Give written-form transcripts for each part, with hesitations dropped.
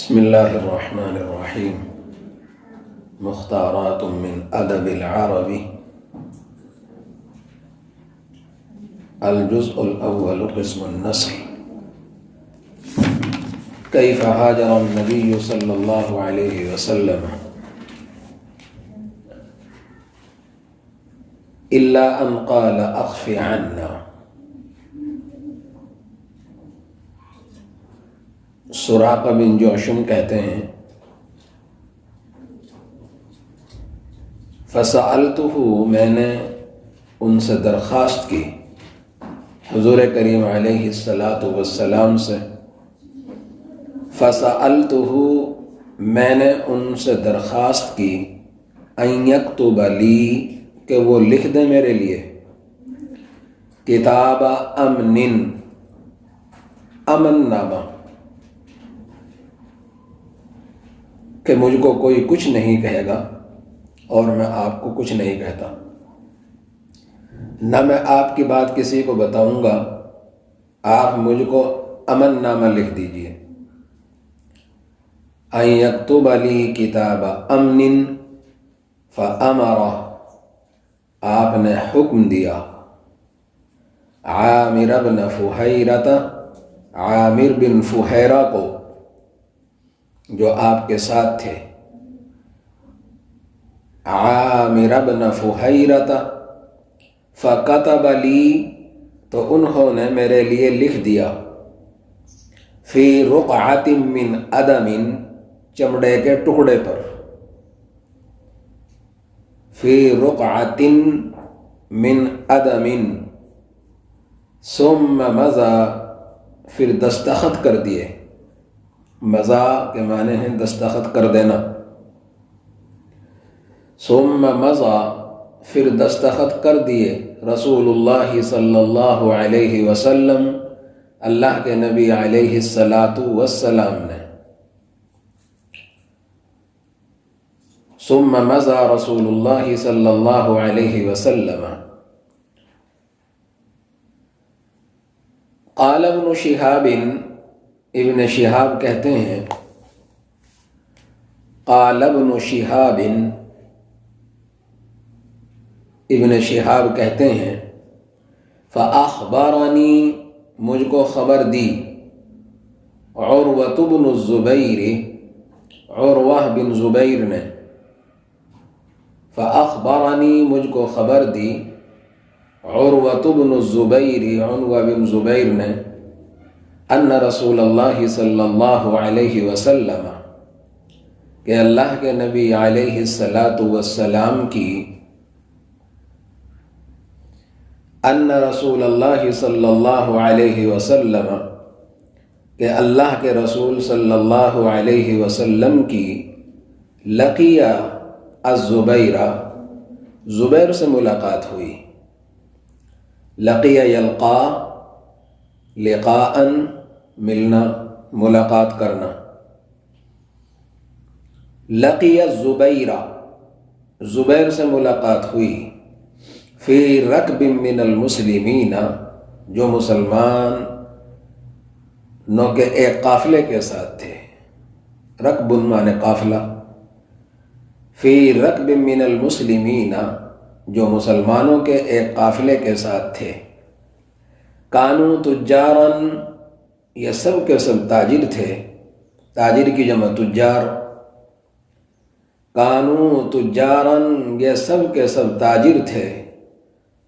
بسم اللہ الرحمن الرحیم مختارات من ادب العربی الجزء الاول قسم النسل کیف ہاجر النبی صلی اللہ علیہ وسلم الا ان قال اخف عنا. سراقہ بن جوشم کہتے ہیں فسألتہ، میں نے ان سے درخواست کی، حضور کریم علیہ السلام سے. فسألتہ، میں نے ان سے درخواست کی، ان یکتب لی، کہ وہ لکھ دیں میرے لیے، کتاب امن نامہ، کہ مجھ کو کوئی کچھ نہیں کہے گا اور میں آپ کو کچھ نہیں کہتا، نہ میں آپ کی بات کسی کو بتاؤں گا، آپ مجھ کو امن نامہ لکھ دیجئے. ان یکتب لی کتاب امن فامر، آپ نے حکم دیا عامر بن فہیرۃ، عامر بن فہیرہ کو، جو آپ کے ساتھ تھے. عامر بن فہیرۃ فکتب لی، تو انہوں نے میرے لیے لکھ دیا، فی رقعۃ من ادم، چمڑے کے ٹکڑے پر، فی رقعۃ من ادم، ثم مضى، پھر دستخط کر دیے. مضا کے معنی ہیں دستخط کر دینا. ثم مضى، پھر دستخط کر دیے رسول اللہ صلی اللہ علیہ وسلم، اللہ کے نبی علیہ السلام نے. ثم مضى رسول اللہ صلی اللہ علیہ وسلم. قال ابن شہاب، ابن شہاب کہتے ہیں، قال ابن شہاب، ابن شہاب کہتے ہیں، فاخبرنی، مجھ کو خبر دی، عروۃ بن الزبیر، عروہ بن زبیر نے، فاخبرنی، مجھ کو خبر دی، عروۃ بن الزبیر، عروہ بن زبیر نے، ان رسول اللہ صلی اللہ علیہ وسلم، کہ اللہ کے نبی علیہ السلام کی، ان رسول اللہ صلی اللہ علیہ وسلم، کہ اللہ کے رسول صلی اللہ علیہ وسلم کی، لقی الزبیر، زبیر سے ملاقات ہوئی. لقی یلقا، لقاءً، ملنا، ملاقات کرنا. لقی الزبیر، زبیر سے ملاقات ہوئی، فی رکب من المسلمین، جو مسلمان نو کے ایک قافلے کے ساتھ تھے. رکب معنی قافلہ. فی رکب من المسلمین، جو مسلمانوں کے ایک قافلے کے ساتھ تھے. کانو تجاراً، یہ سب کے سب تاجر تھے، تاجر کی جمع تجار. کانو تجاراً، یہ سب کے سب تاجر تھے.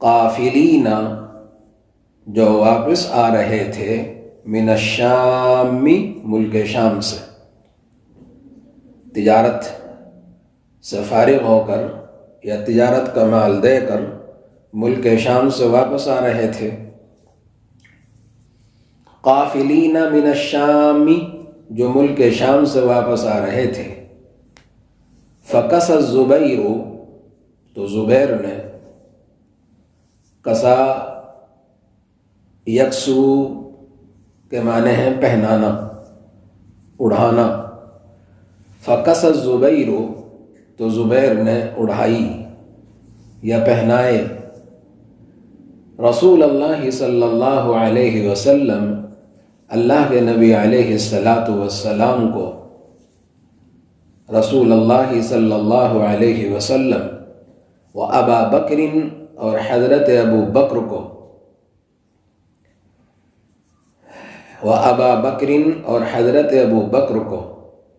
قافلین، جو واپس آ رہے تھے، من الشام، ملک شام سے، تجارت سے فارغ ہو کر یا تجارت کا مال دے کر ملک شام سے واپس آ رہے تھے. قافلین من الشام، جو ملک شام سے واپس آ رہے تھے. فکس الزبیر، تو زبیر نے، کسا یکسو کے معنی ہیں پہنانا، اڑھانا. فکس الزبیر، تو زبیر نے اڑھائی یا پہنائے رسول اللہ صلی اللہ علیہ وسلم، اللہ کے نبی علیہ السلام کو، رسول اللہ صلی اللہ علیہ وسلم و ابا بکر اور حضرت ابو بکر کو، و ابا بکر اور حضرت ابو بکر کو،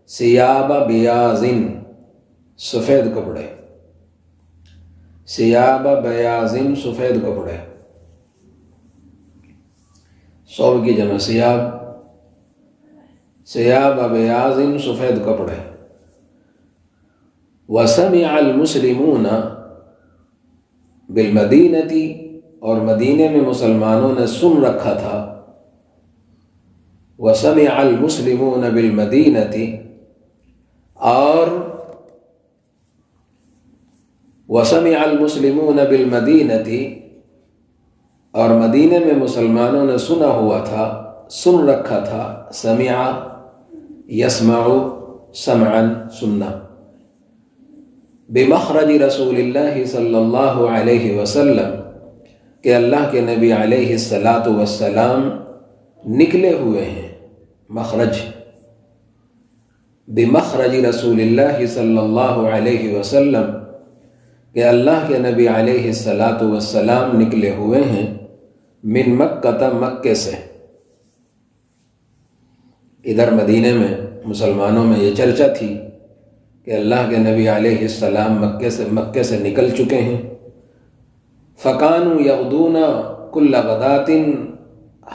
ثیاب بیاض سفید کپڑے، ثیاب بیاض سفید کپڑے، ثوب کی جمع ثیاب، ثیاب بیاض سفید کپڑے، وسمع المسلمون بالمدینتی اور مدینے میں مسلمانوں نے سن رکھا تھا، وسمع المسلمون بالمدینتی اور وسمع المسلمون بالمدینتی اور مدینے میں مسلمانوں نے سنا ہوا تھا، سن رکھا تھا، سمع یسمع سمعا سننا، بمخرج رسول اللہ صلی اللہ علیہ وسلم کہ اللہ کے نبی علیہ الصلاۃ والسلام نکلے ہوئے ہیں، مخرج، بمخرج رسول اللہ صلی اللہ علیہ وسلم کہ اللہ کے نبی علیہ الصلاۃ والسلام نکلے ہوئے ہیں، من مکہ مکے سے۔ ادھر مدینے میں مسلمانوں میں یہ چرچا تھی کہ اللہ کے نبی علیہ السلام مکے سے نکل چکے ہیں، فکانوا یغدون کل غدات،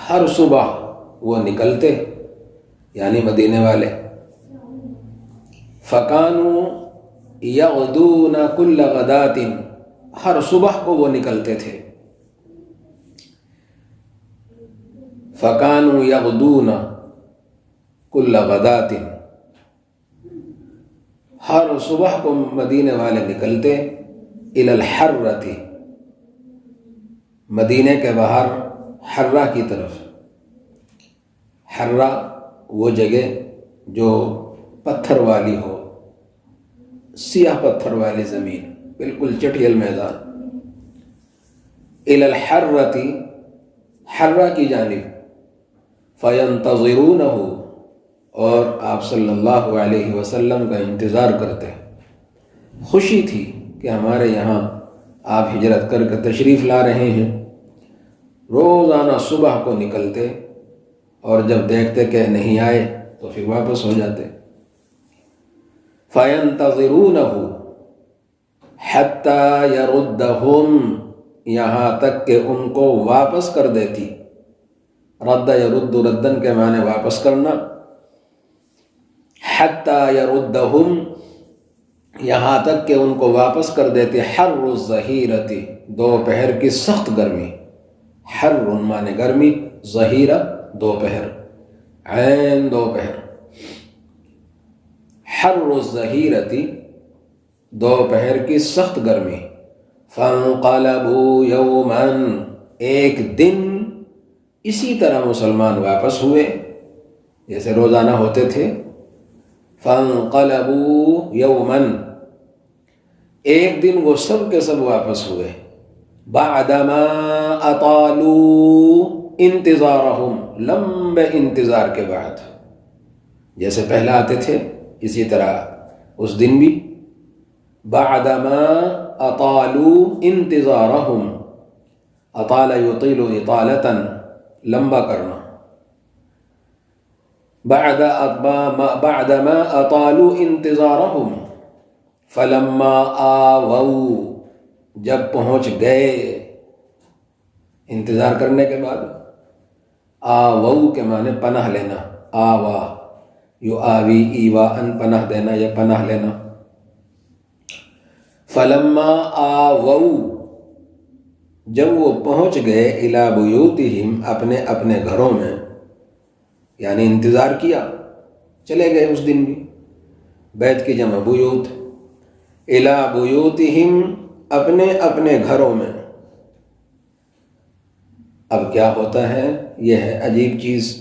ہر صبح وہ نکلتے، یعنی مدینے والے، فکانوا یغدون کل غدات، ہر صبح کو وہ نکلتے تھے، فکانوا یغدون کل غدات، ہر صبح کو مدینے والے نکلتے، الی الحرۃ، مدینے کے باہر حرہ کی طرف۔ حرہ وہ جگہ جو پتھر والی ہو، سیاہ پتھر والی زمین، بالکل چٹیل میدان، الی الحرۃ، حرہ کی جانب، فینتظرونہ، اور آپ صلی اللہ علیہ وسلم کا انتظار کرتے، خوشی تھی کہ ہمارے یہاں آپ ہجرت کر کے تشریف لا رہے ہیں۔ روزانہ صبح کو نکلتے اور جب دیکھتے کہ نہیں آئے تو پھر واپس ہو جاتے۔ فَيَنْتَظِرُونَهُ حَتَّى يَرُدَّهُمْ، یہاں تک کہ ان کو واپس کر دیتی۔ رد یرد، ردن کے معنی واپس کرنا۔ حَتَّى يَرُدَّهُمْ، یہاں تک کہ ان کو واپس کر دیتی، حر الظہیرۃ، دوپہر کی سخت گرمی، حر معنی گرمی، ظہیرہ دوپہر، عین دوپہر، حر الظہیرۃ، دوپہر کی سخت گرمی۔ فانقلبوا یوما، ایک دن اسی طرح مسلمان واپس ہوئے جیسے روزانہ ہوتے تھے۔ فانقلبوا یوما، ایک دن وہ سب کے سب واپس ہوئے، بعدما اطالوا انتظارہم، لمبے انتظار کے بعد، جیسے پہلے آتے تھے اسی طرح اس دن بھی، بعدما اطالوا انتظارہم، اطال یطیل اطالتا، لمبا کرنا، بعدما اطالوا انتظارہم، فلما آووا، جب پہنچ گئے، انتظار کرنے کے بعد، آووا کے معنی پناہ لینا، آوا یو آوی ایوا ان، پناہ دینا یا پناہ لینا۔ فلما آووا، جب وہ پہنچ گئے، الی بیوتہم، اپنے اپنے گھروں میں، یعنی انتظار کیا، چلے گئے اس دن بھی، بیت کی جمع بیوت، الی بیوتہم، اپنے اپنے گھروں میں۔ اب کیا ہوتا ہے، یہ ہے عجیب چیز۔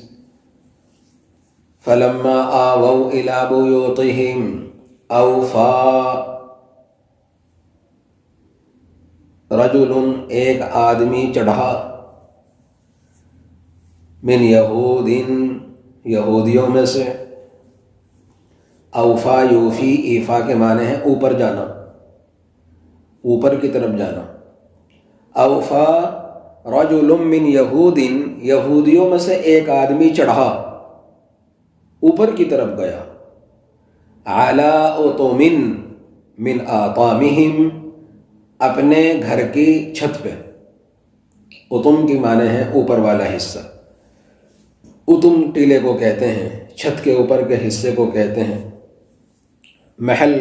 فلما آووا الی بیوتہم، اوفا رجل، ایک آدمی چڑھا، من یہود، یہودیوں میں سے، اوفا یوفی، ایفا کے معنی ہے اوپر جانا، اوپر کی طرف جانا۔ اوفا رجل من یہود، یہودیوں میں سے ایک آدمی چڑھا، اوپر کی طرف گیا۔ علی اطم من آطامہم، اپنے گھر کی چھت پہ۔ اتم کی معنی ہے اوپر والا حصہ، اتم ٹیلے کو کہتے ہیں، چھت کے اوپر کے حصے کو کہتے ہیں، محل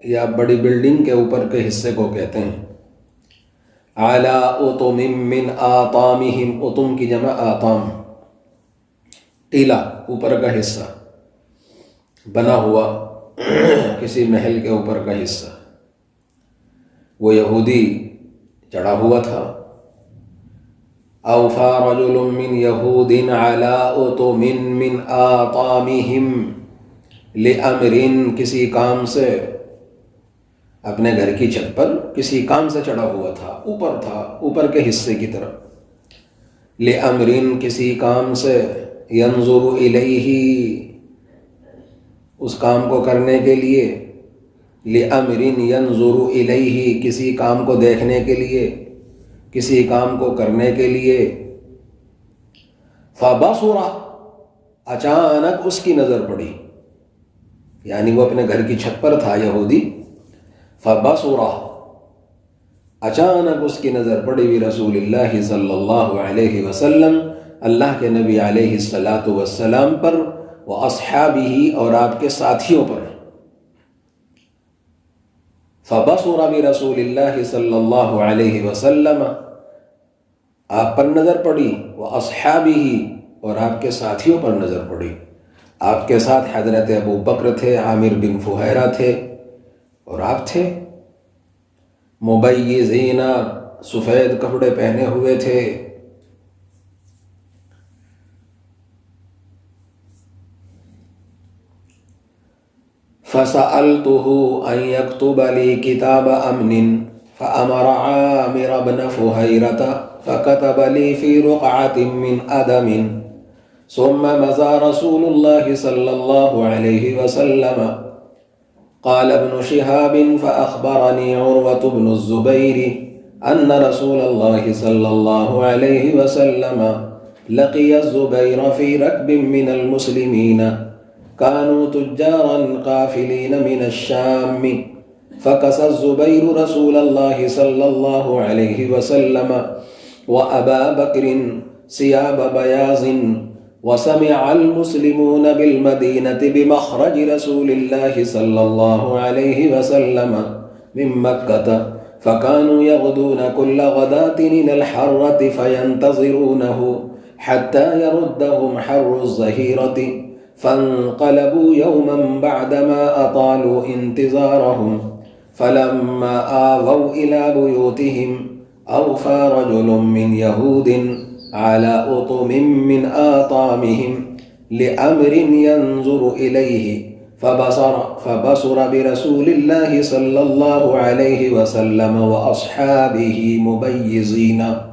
یا بڑی بلڈنگ کے اوپر کے حصے کو کہتے ہیں۔ علی اطم من آطامہم، اتم کی جمع آطام، ٹیلا اوپر کا حصہ، بنا ہوا کسی محل کے اوپر کا حصہ۔ وہ یہودی چڑھا ہوا تھا۔ اوفا رجل من یہود علی اطم من آطامہم لامر، کسی کام سے، اپنے گھر کی چھت پر کسی کام سے چڑھا ہوا تھا، اوپر تھا، اوپر کے حصے کی طرف۔ لامر، کسی کام سے، ینظر الیہ، اس کام کو کرنے کے لیے، لامر ینظر الیہ، کسی کام کو دیکھنے کے لیے، کسی کام کو کرنے کے لیے۔ فبصر، اچانک اس کی نظر پڑی، یعنی وہ اپنے گھر کی چھت پر تھا یہودی۔ فبصر، اچانک اس کی نظر پڑی برسول اللہ صلی اللہ علیہ وسلم، اللہ کے نبی علیہ السلام پر، واصحابہ، اور آپ کے ساتھیوں پر۔ فبصر برسول اللہ صلی اللہ علیہ وسلم، آپ پر نظر پڑی، واصحابہ، اور آپ کے ساتھیوں پر نظر پڑی۔ آپ کے ساتھ حضرت ابو بکر تھے، عامر بن فہیرہ تھے، اور آپ تھے۔ مبیضین، سفید کپڑے پہنے ہوئے تھے۔ فسألته أن يكتب لي كتاب أمن فأمر عامر بن فهيرة فكتب لي في رقعة من أدم، ثم مضى رسول الله صلى الله عليه وسلم۔ قال ابن شهاب فأخبرني عروة بن الزبير أن رسول الله صلى الله عليه وسلم لقي الزبير في ركب من المسلمين، كانوا تجارا قافلين من الشام، فكسى الزبير رسول الله صلى الله عليه وسلم وأبا بكر ثياب بياض، وسمع المسلمون بالمدينة بمخرج رسول الله صلى الله عليه وسلم من مكة، فكانوا يغدون كل غداة إلى الحرة فينتظرونه حتى يردهم حر الظهيرة، فانقلبوا يوما بعدما أطالوا انتظارهم، فلما آووا إلى بيوتهم أوفى رجل من يهود على أطم من آطامهم لأمر ينظر إليه، فبصر برسول الله صلى الله عليه وسلم وأصحابه مبيضين۔